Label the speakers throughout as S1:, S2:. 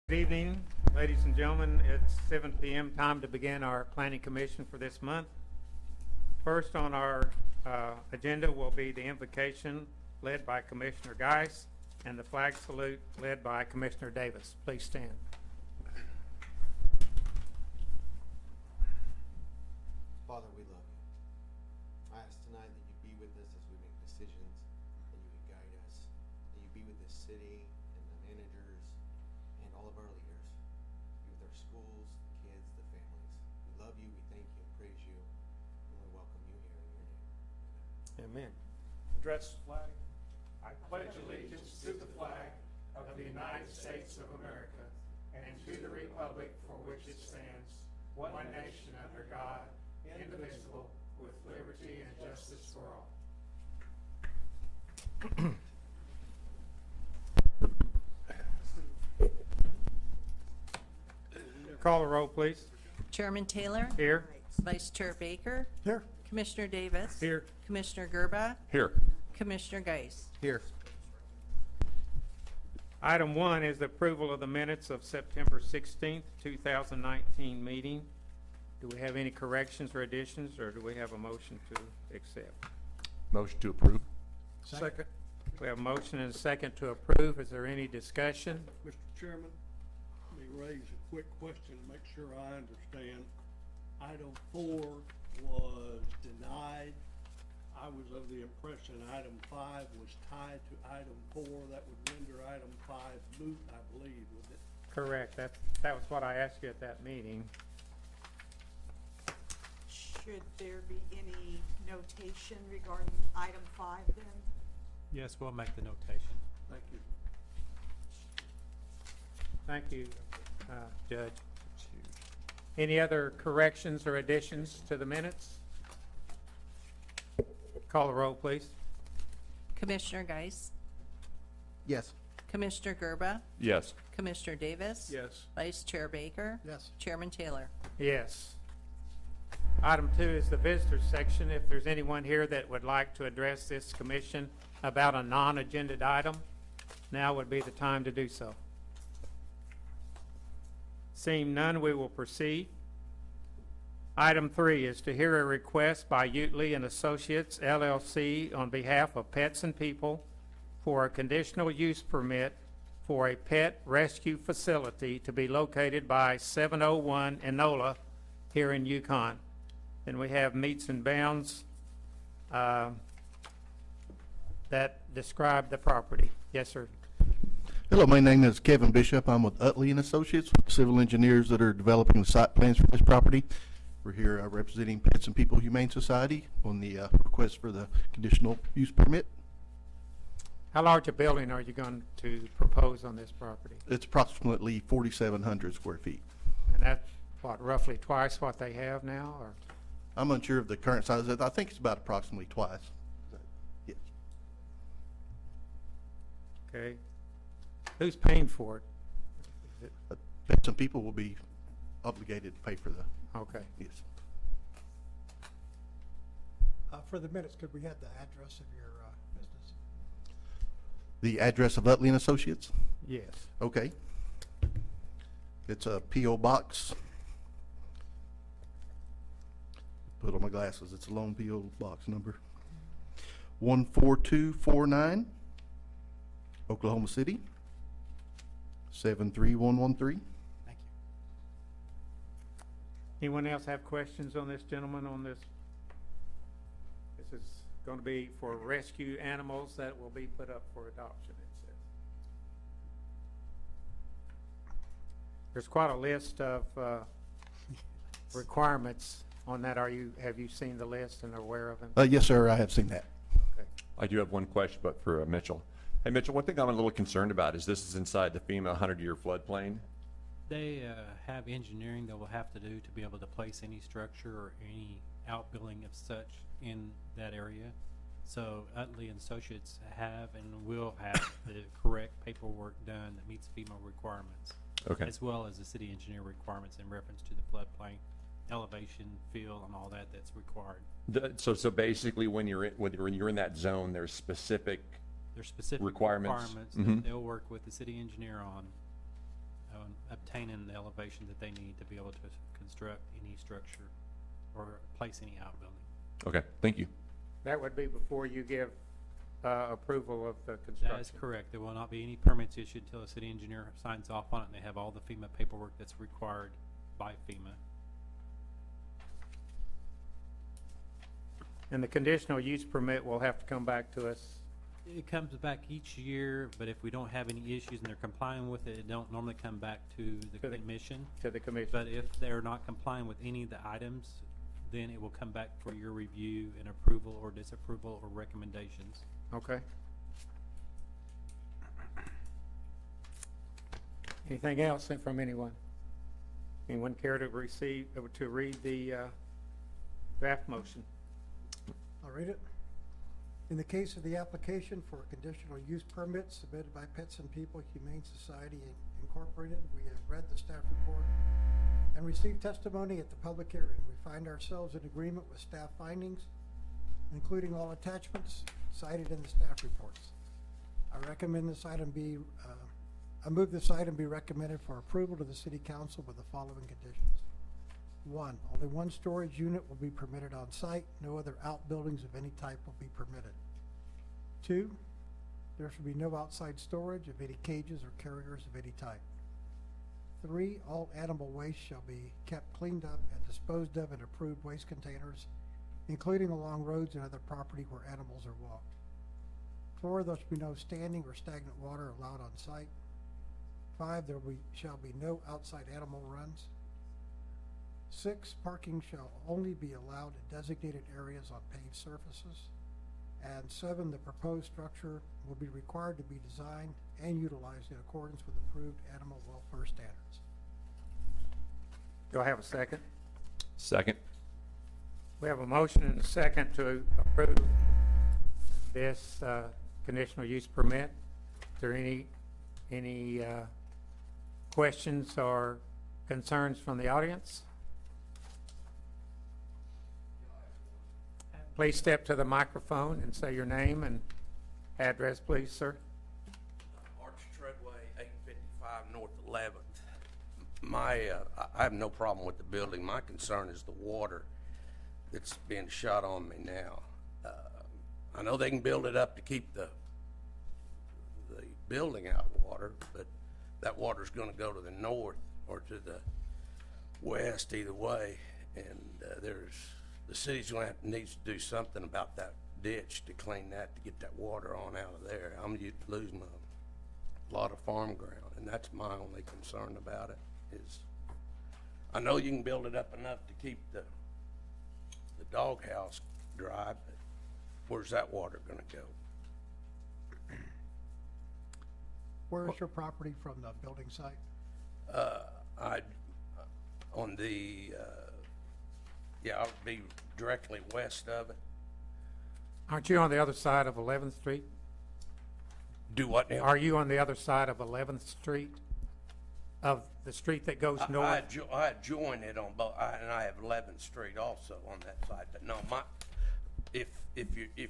S1: Good evening, ladies and gentlemen. It's 7 p.m. time to begin our planning commission for this month. First on our agenda will be the invocation led by Commissioner Geis and the flag salute led by Commissioner Davis. Please stand.
S2: Father, we love you. I ask tonight that you be with us as we make decisions, that you would guide us, that you be with this city and the managers and all of our leaders. Be with our schools, the kids, the families. We love you, we thank you and praise you, and we welcome you here in your name.
S1: Amen. Address the flag. I pledge allegiance to the flag of the United States of America and to the republic for which it stands, one nation under God, indivisible, with liberty and justice for all. Call the roll, please.
S3: Chairman Taylor?
S1: Here.
S3: Vice Chair Baker?
S1: Here.
S3: Commissioner Davis?
S1: Here.
S3: Commissioner Gerba?
S4: Here.
S3: Commissioner Geis?
S2: Here.
S1: Item 1 is the approval of the minutes of September 16th, 2019 meeting. Do we have any corrections or additions, or do we have a motion to accept?
S4: Motion to approve.
S1: Second. We have a motion and a second to approve. Is there any discussion?
S5: Mr. Chairman, let me raise a quick question to make sure I understand. Item 4 was denied. I was of the impression item 5 was tied to item 4. That would render item 5 moot, I believe, wouldn't it?
S1: Correct. That was what I asked you at that meeting.
S6: Should there be any notation regarding item 5 then?
S7: Yes, we'll make the notation.
S5: Thank you.
S1: Thank you, Judge. Any other corrections or additions to the minutes? Call the roll, please.
S3: Commissioner Geis?
S2: Yes.
S3: Commissioner Gerba?
S4: Yes.
S3: Commissioner Davis?
S5: Yes.
S3: Vice Chair Baker?
S2: Yes.
S3: Chairman Taylor?
S1: Yes. Item 2 is the visitors section. If there's anyone here that would like to address this commission about a non-agended item, now would be the time to do so. Seeing none, we will proceed. Item 3 is to hear a request by Utley and Associates, LLC, on behalf of Pets and People for a conditional use permit for a pet rescue facility to be located by 701 Enola here in Yukon. Then we have meets and bounds that describe the property. Yes, sir.
S8: Hello, my name is Kevin Bishop. I'm with Utley and Associates, civil engineers that are developing the site plans for this property. We're here representing Pets and People Humane Society on the request for the conditional use permit.
S1: How large a building are you going to propose on this property?
S8: It's approximately 4,700 square feet.
S1: And that's what, roughly twice what they have now, or?
S8: I'm unsure of the current size. I think it's about approximately twice. Yes.
S1: Okay. Who's paying for it? Is it?
S8: Pets and People will be obligated to pay for the,
S1: Okay.
S8: yes.
S9: For the minutes, could we have the address of your business?
S8: The address of Utley and Associates?
S1: Yes.
S8: Okay. It's a P.O. Box. Put on my glasses. It's a long P.O. Box number. 14249, Oklahoma City, 73113.
S9: Thank you.
S1: Anyone else have questions on this gentleman on this? This is going to be for rescue animals that will be put up for adoption, it says. There's quite a list of requirements on that. Have you seen the list and are aware of them?
S8: Yes, sir. I have seen that.
S1: Okay.
S4: I do have one question, but for Mitchell. Hey, Mitchell, one thing I'm a little concerned about is this is inside the FEMA 100-year floodplain.
S7: They have engineering they will have to do to be able to place any structure or any outbuilding of such in that area. So Utley and Associates have and will have the correct paperwork done that meets FEMA requirements.
S4: Okay.
S7: As well as the city engineer requirements in reference to the floodplain, elevation, fill, and all that that's required.
S4: So basically, when you're in that zone, there's specific
S7: There's specific
S4: requirements.
S7: that
S4: Mhm.
S7: they'll work with the city engineer on maintaining the elevation that they need to be able to construct any structure or place any outbuilding.
S4: Okay, thank you.
S1: That would be before you give approval of the construction.
S7: That is correct. There will not be any permits issued until the city engineer signs off on it and they have all the FEMA paperwork that's required by FEMA.
S1: And the conditional use permit will have to come back to us.
S7: It comes back each year, but if we don't have any issues and they're complying with it, it don't normally come back to the
S1: To the-
S7: commission.
S1: To the commission.
S7: But if they're not complying with any of the items, then it will come back for your review and approval or disapproval or recommendations.
S1: Okay. Anything else from anyone? Anyone care to read the draft motion?
S9: I'll read it. In the case of the application for a conditional use permit submitted by Pets and People Humane Society Incorporated, we have read the staff report and received testimony at the public hearing. We find ourselves in agreement with staff findings, including all attachments cited in the staff reports. I recommend this item be, I move this item be recommended for approval to the City Council with the following conditions. 1, only one storage unit will be permitted on site. No other outbuildings of any type will be permitted. 2, there should be no outside storage of any cages or carriers of any type. 3, all animal waste shall be kept cleaned up and disposed of in approved waste containers, including along roads and other property where animals are walked. 4, there should be no standing or stagnant water allowed on site. 5, shall be no outside animal runs. 6, parking shall only be allowed in designated areas on paved surfaces. And 7, the proposed structure will be required to be designed and utilized in accordance with approved animal welfare standards.
S1: Do I have a second?
S4: Second.
S1: We have a motion and a second to approve this conditional use permit. Is there any questions or concerns from the audience? Please step to the microphone and say your name and address, please, sir.
S10: Arch Treadway, 855 North 11th. I have no problem with the building. My concern is the water that's being shot on me now. I know they can build it up to keep the building out of water, but that water's gonna go to the north or to the west, either way. And the city's needs to do something about that ditch to clean that, to get that water on out of there. I'm losing a lot of farm ground, and that's my only concern about it. Is I know you can build it up enough to keep the doghouse dry, but where's that water gonna go?
S9: Where is your property from the building site?
S10: I would be directly west of it.
S1: Aren't you on the other side of 11th Street?
S10: Do what now?
S1: Are you on the other side of 11th Street? Of the street that goes north?
S10: I join it on both, and I have 11th Street also on that side. But no, if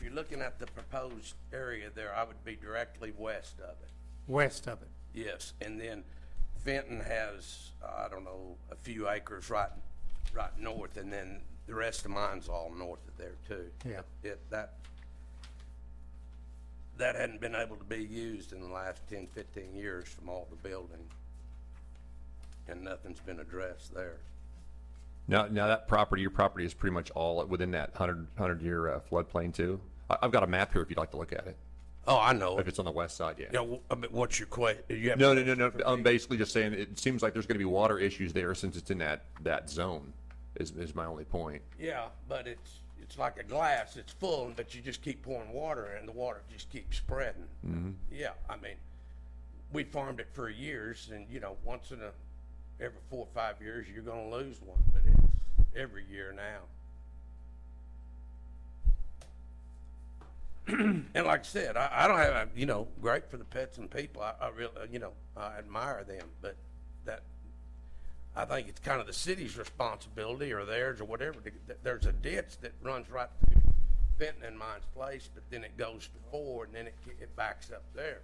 S10: you're looking at the proposed area there, I would be directly west of it.
S1: West of it.
S10: Yes, and then Fenton has, I don't know, a few acres right north, and then the rest of mine's all north of there too.
S1: Yeah.
S10: That hadn't been able to be used in the last 10, 15 years from all the building, and nothing's been addressed there.
S4: Now that property, your property is pretty much all within that 100-year floodplain too? I've got a map here if you'd like to look at it.
S10: Oh, I know.
S4: If it's on the west side, yeah.
S10: Yeah, what's your question?
S4: No. I'm basically just saying it seems like there's going to be water issues there since it's in that zone. Is my only point.
S10: Yeah, but it's like a glass. It's full, but you just keep pouring water in, and the water just keeps spreading.
S4: Mm-hmm.
S10: Yeah, I mean, we farmed it for years, and once in every 4 or 5 years, you're going to lose one, but it's every year now. And like I said, I don't have, great for the Pets and People. I really, I admire them, but I think it's kind of the city's responsibility or theirs or whatever. There's a ditch that runs right through Fenton and mine's place, but then it goes to 4 and then it backs up there.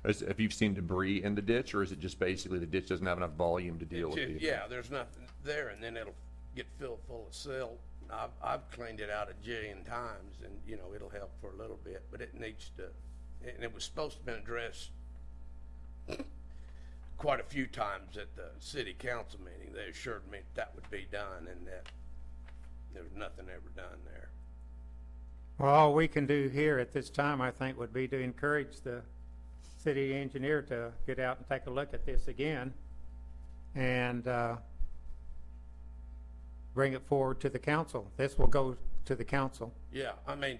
S4: Have you seen debris in the ditch, or is it just basically the ditch doesn't have enough volume to deal with it?
S10: Yeah, there's nothing there, and then it'll get filled full of silt. I've cleaned it out a jillion times, and, you know, it'll help for a little bit, but it needs to, and it was supposed to have been addressed quite a few times at the city council meeting. They assured me that would be done, and that there was nothing ever done there.
S1: Well, all we can do here at this time, I think, would be to encourage the city engineer to get out and take a look at this again and bring it forward to the council. This will go to the council.
S10: Yeah, I mean,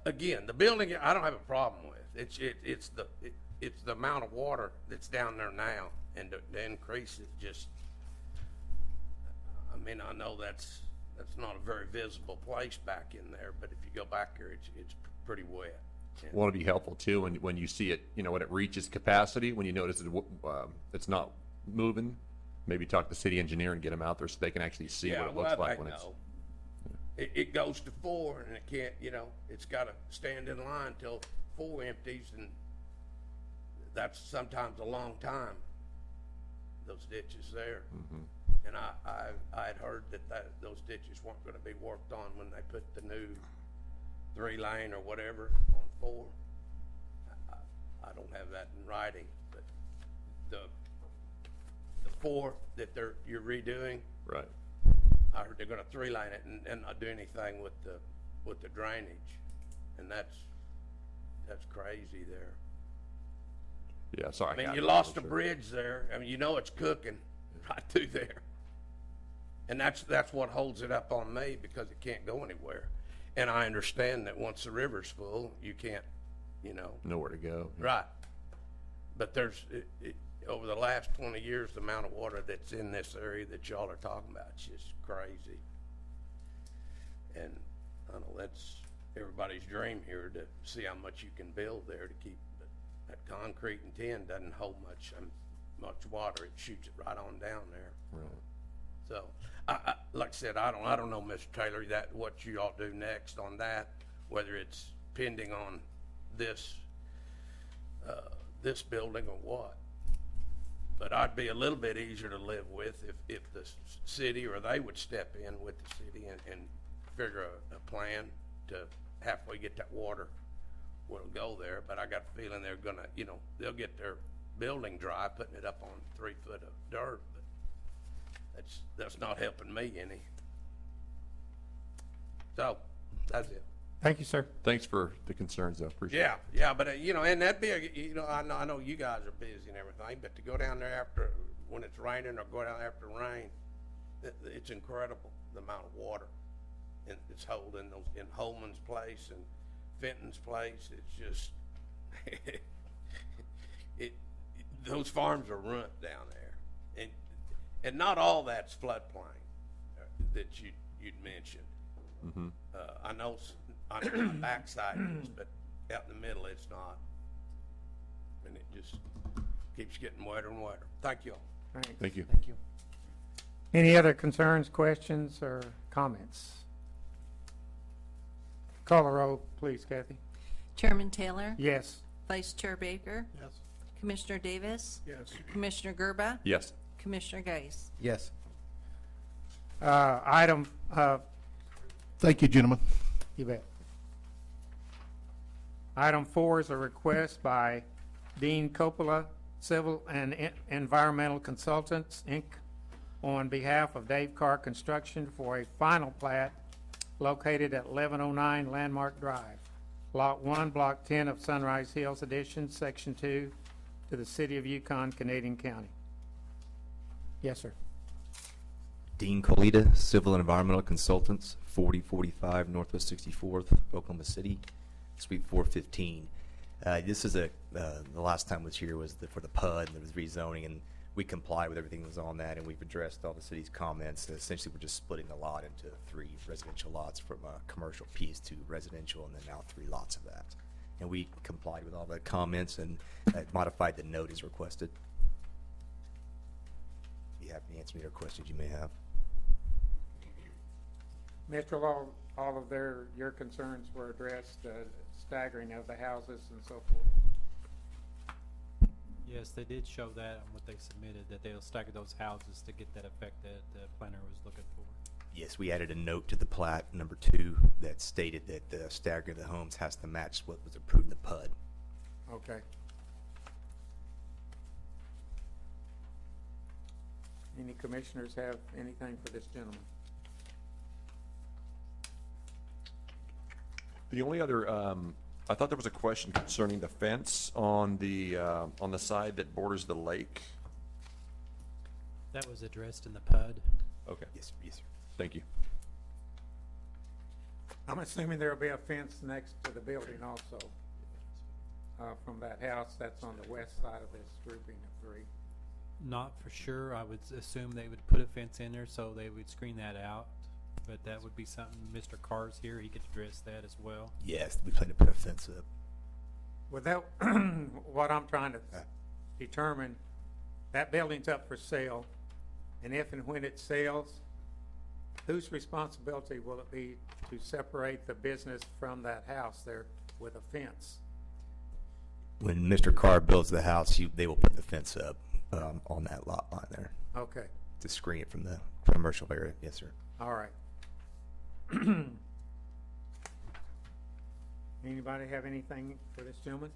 S10: again, the building, I don't have a problem with. It's the amount of water that's down there now, and the increase is just, I mean, I know that's not a very visible place back in there, but if you go back there, it's pretty wet. And
S4: Want to be helpful too when you see it, you know, when it reaches capacity, when you notice it's not moving, maybe talk to the city engineer and get them out there so they can actually see what it looks like when it's.
S10: It goes to 4, and it can't, you know, it's got to stand in line till 4 empties, and that's sometimes a long time, those ditches there.
S4: Mm-hmm.
S10: And I had heard that those ditches weren't going to be worked on when they put the new 3-lane or whatever on 4. I don't have that in writing, but the 4 that you're redoing,
S4: Right.
S10: I heard they're going to 3-lane it and not do anything with the drainage, and that's crazy there.
S4: Yeah, sorry.
S10: I mean, you lost a bridge there. I mean, you know it's cooking right through there, and that's what holds it up on me, because it can't go anywhere. And I understand that once the river's full, you can't, you know.
S4: Nowhere to go.
S10: Right. But there's, over the last 20 years, the amount of water that's in this area that y'all are talking about is just crazy. And I know that's everybody's dream here, to see how much you can build there to keep, but that concrete and tin doesn't hold much water. It shoots it right on down there.
S4: Right.
S10: So, like I said, I don't know, Mr. Taylor, what you all do next on that, whether it's pending on this building or what. But I'd be a little bit easier to live with if the city, or they would step in with the city and figure a plan to halfway get that water where it'll go there. But I got a feeling they're gonna, you know, they'll get their building dry, putting it up on 3 foot of dirt. But that's not helping me any. So that's it.
S1: Thank you, sir.
S4: Thanks for the concerns, though. Appreciate it.
S10: Yeah, but you know, and that'd be you know, I know you guys are busy and everything, but to go down there when it's raining, or go down after rain, it's incredible the amount of water, and it's holding in Holman's place and Fenton's place. It's just those farms are ruined down there, and not all that's floodplain that you'd mentioned.
S4: Mm-hmm.
S10: I know on the backside is, but out in the middle it's not, and it just keeps getting wetter and wetter. Thank you all.
S1: Thanks.
S4: Thank you.
S1: Thank you. Any other concerns, questions, or comments? Call the roll, please, Kathy.
S3: Chairman Taylor?
S1: Yes.
S3: Vice Chair Baker?
S5: Yes.
S3: Commissioner Davis?
S5: Yes.
S3: Commissioner Gerba?
S4: Yes.
S3: Commissioner Geis?
S2: Yes.
S1: Item,
S8: Thank you, gentlemen.
S1: you bet. Item 4 is a request by Dean Coppola, Civil and Environmental Consultants, Inc., on behalf of Dave Carr Construction for a final plat located at 1109 Landmark Drive, Lot 1, Block 10 of Sunrise Hills Edition, Section 2, to the City of Yukon, Canadian County. Yes, sir.
S11: Dean Colita, Civil and Environmental Consultants, 4045 Northwest 64th, Oklahoma City, Suite 415. This is the last time was here was for the PUD, and there was rezoning, and we complied with everything that was on that, and we've addressed all the city's comments. And essentially, we're just splitting the lot into 3 residential lots, from a commercial piece to residential, and then now 3 lots of that. And we complied with all the comments and modified the note as requested. If you have any answer to your questions you may have.
S1: Mr. Law, all of your concerns were addressed, staggering of the houses and so forth.
S7: Yes, they did show that on what they submitted, that they'll stagger those houses to get that effect that the planner was looking for.
S11: Yes, we added a note to the plat, number 2, that stated that the stagger of the homes has to match what was approved in the PUD.
S1: Okay. Any commissioners have anything for this gentleman?
S4: The only other, I thought there was a question concerning the fence on the side that borders the lake.
S7: That was addressed in the PUD.
S4: Okay,
S11: Yes, yes, sir.
S4: thank you.
S1: I'm assuming there'll be a fence next to the building also, from that house that's on the west side of this grouping of 3.
S7: Not for sure. I would assume they would put a fence in there, so they would screen that out. But that would be something, Mr. Carr's here, he could address that as well.
S11: Yes, we plan to put a fence up.
S1: Without, what I'm trying to determine, that building's up for sale, and if and when it sells, whose responsibility will it be to separate the business from that house there with a fence?
S11: When Mr. Carr builds the house, they will put the fence up on that lot line there
S1: Okay,
S11: to screen it from the commercial area. Yes, sir.
S1: all right. Anybody have anything for this gentleman?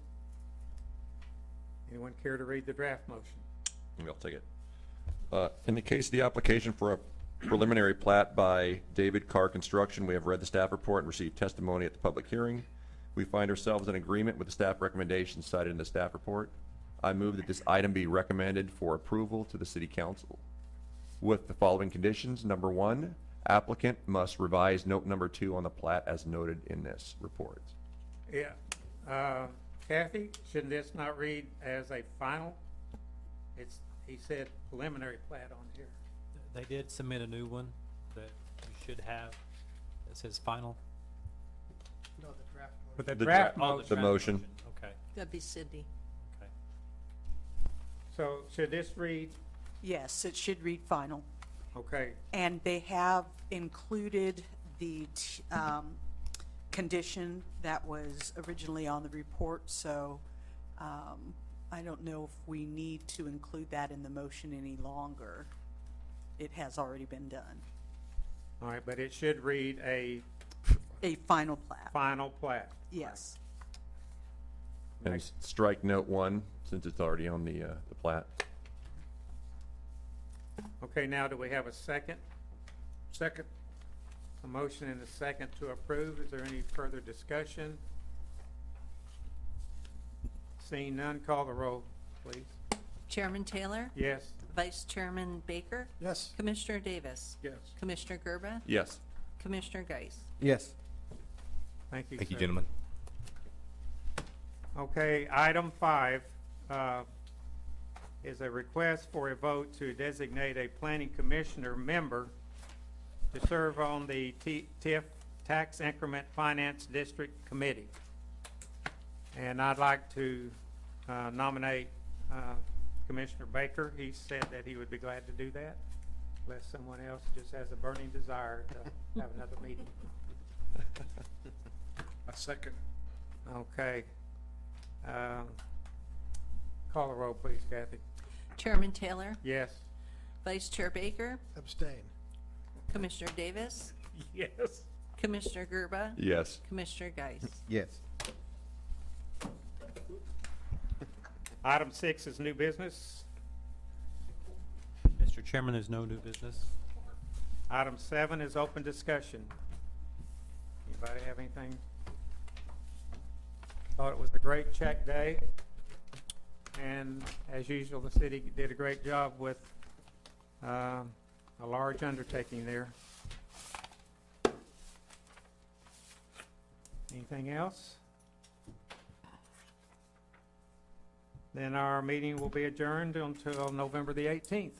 S1: Anyone care to read the draft motion?
S4: I'll take it. In the case of the application for a preliminary plat by David Carr Construction, we have read the staff report and received testimony at the public hearing. We find ourselves in agreement with the staff recommendations cited in the staff report. I move that this item be recommended for approval to the city council with the following conditions. Number 1, applicant must revise note number 2 on the plat as noted in this report.
S1: Yeah. Kathy, shouldn't this not read as a final? He said preliminary plat on here.
S7: They did submit a new one that you should have, that says final.
S9: No, the draft motion.
S1: But the
S4: The
S1: draft
S4: dra-
S1: motion.
S4: The motion.
S7: Okay,
S3: That'd be Sydney.
S7: okay.
S1: So should this read,
S6: Yes, it should read final.
S1: okay,
S6: And they have included the condition that was originally on the report, so I don't know if we need to include that in the motion any longer. It has already been done.
S1: all right, but it should read a
S6: A final plat,
S1: final plat.
S6: yes.
S4: And strike note 1 since it's already on the plat.
S1: Okay, now do we have a second? Second. A motion and a second to approve. Is there any further discussion? Seeing none, call the roll, please.
S3: Chairman Taylor?
S1: Yes?
S3: Vice Chairman Baker?
S9: Yes.
S3: Commissioner Davis?
S1: Yes.
S3: Commissioner Gerba?
S4: Yes.
S3: Commissioner Geis?
S2: Yes.
S1: Thank you,
S11: Thank you,
S1: sir.
S11: gentlemen.
S1: Okay, item 5 is a request for a vote to designate a planning commissioner member to serve on the TIF Tax Increment Finance District Committee. And I'd like to nominate Commissioner Baker. He said that he would be glad to do that, unless someone else just has a burning desire to have another meeting.
S5: A second.
S1: Okay. Call the roll, please, Kathy.
S3: Chairman Taylor?
S1: Yes?
S3: Vice Chair Baker?
S9: Abstain.
S3: Commissioner Davis?
S1: Yes.
S3: Commissioner Gerba?
S4: Yes.
S3: Commissioner Geis?
S2: Yes.
S1: Item 6 is new business.
S7: Mr. Chairman, there's no new business.
S1: Item 7 is open discussion. Anybody have anything? Thought it was a great check day. And as usual, the city did a great job with a large undertaking there. Anything else? Then our meeting will be adjourned until November the 18th.